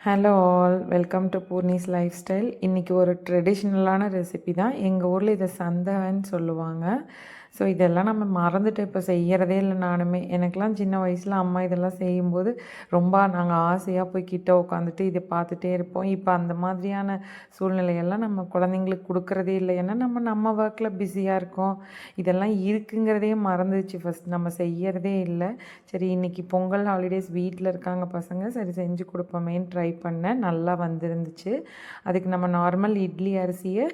Hello all, welcome to Poorni's life style. இன்றைக்கி ஒரு ட்ரெடிஷ்னலான recipe தான். எங்கள் ஊரில் இதை சந்தகன்னு சொல்லுவாங்க. ஸோ இதெல்லாம் நம்ம மறந்துட்டு இப்போ செய்கிறதே இல்லை. நானுமே எனக்கெலாம் சின்ன வயசில் அம்மா இதெல்லாம் செய்யும்போது ரொம்ப நாங்கள் ஆசையாக போய் கிட்ட உட்காந்துட்டு இதை பார்த்துட்டே இருப்போம். இப்போ அந்த மாதிரியான சூழ்நிலையெல்லாம் நம்ம குழந்தைங்களுக்கு கொடுக்குறதே இல்லை. ஏன்னா நம்ம ஒர்க்கில் பிஸியாக இருக்கோம். இதெல்லாம் இருக்குங்கிறதே மறந்துச்சு. ஃபஸ்ட் நம்ம செய்கிறதே இல்லை. சரி, இன்றைக்கி பொங்கல் ஹாலிடேஸ் வீட்டில் இருக்காங்க பசங்க, சரி செஞ்சு கொடுப்போமேன்னு ட்ரை பண்ணேன். நல்லா வந்துருந்துச்சு. அதுக்கு நம்ம நார்மல் இட்லி அரிசியை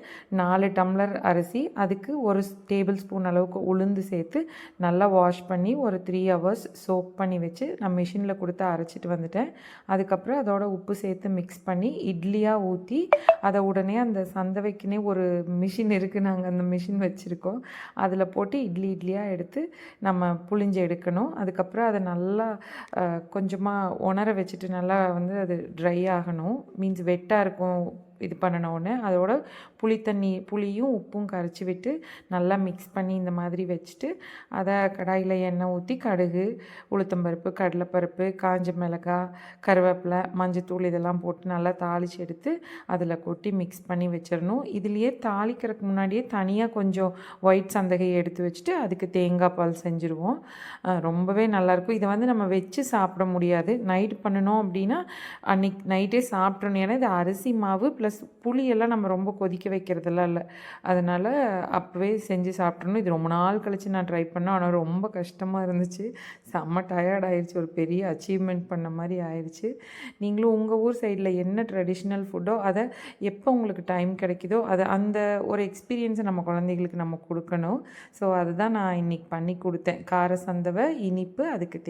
4 டம்ளர் அரிசி, அதுக்கு 1 டேபிள் ஸ்பூன் அளவுக்கு உளுந்து சேர்த்து நல்லா வாஷ் பண்ணி ஒரு 3 ஹவர்ஸ் சோக் பண்ணி வச்சு நான் மிஷினில் கொடுத்து அரைச்சிட்டு வந்துட்டேன். அதுக்கப்புறம் அதோட உப்பு சேர்த்து மிக்ஸ் பண்ணி இட்லியாக ஊற்றி அதை உடனே அந்த சந்தவைக்குன்னே ஒரு மிஷின் இருக்குது, நாங்கள் அந்த மிஷின் வச்சுருக்கோம். அதில் போட்டு இட்லியாக எடுத்து நம்ம புழிஞ்சு எடுக்கணும். அதுக்கப்புறம் அதை நல்லா கொஞ்சமாக உணர வச்சுட்டு நல்லா வந்து அது ட்ரை ஆகணும். மீன்ஸ் வெட்டாக இருக்கும். இது பண்ணினோடனே அதோட புளியும் உப்பும் கரைச்சி விட்டு நல்லா மிக்ஸ் பண்ணி இந்த மாதிரி வச்சுட்டு அதை கடாயில் எண்ணெய் ஊற்றி கடுகு, உளுத்தம்பருப்பு, கடலைப்பருப்பு, காஞ்ச மிளகாய், கருவேப்பிலை, மஞ்சத்தூள் இதெல்லாம் போட்டு நல்லா தாளித்து எடுத்து அதில் கொட்டி மிக்ஸ் பண்ணி வச்சிடணும். இதுலேயே தாளிக்கிறதுக்கு முன்னாடியே தனியாக கொஞ்சம் ஒயிட் சந்தகையை எடுத்து வச்சுட்டு அதுக்கு தேங்காய் பால் செஞ்சுருவோம். ரொம்பவே நல்லாயிருக்கும். இதை வந்து நம்ம வச்சு சாப்பிட முடியாது. நைட் பண்ணணும் அப்படின்னா அன்றைக்கி நைட்டே சாப்பிட்றணும். ஏன்னா இது அரிசி மாவு ப்ளஸ் புளியெல்லாம் நம்ம ரொம்ப கொதிக்க வைக்கிறதெல்லாம் இல்லை. அதனால் அப்போவே செஞ்சு சாப்பிட்றணும். இது ரொம்ப நாள் கழித்து நான் ட்ரை பண்ணேன். ஆனால் ரொம்ப கஷ்டமாக இருந்துச்சு. செம்ம டயர்ட் ஆயிடுச்சு. ஒரு பெரிய அச்சீவ்மெண்ட் பண்ண மாதிரி ஆயிடுச்சு. நீங்களும் உங்கள் ஊர் சைடில் என்ன ட்ரெடிஷ்னல் ஃபுட்டோ அதை எப்போ உங்களுக்கு டைம் கிடைக்குதோ அதை அந்த ஒரு எக்ஸ்பீரியன்ஸை நம்ம குழந்தைகளுக்கு நம்ம கொடுக்கணும். ஸோ அதுதான் நான் இன்றைக்கி பண்ணி கொடுத்தேன். கார சந்தவை, இனிப்பு, அதுக்கு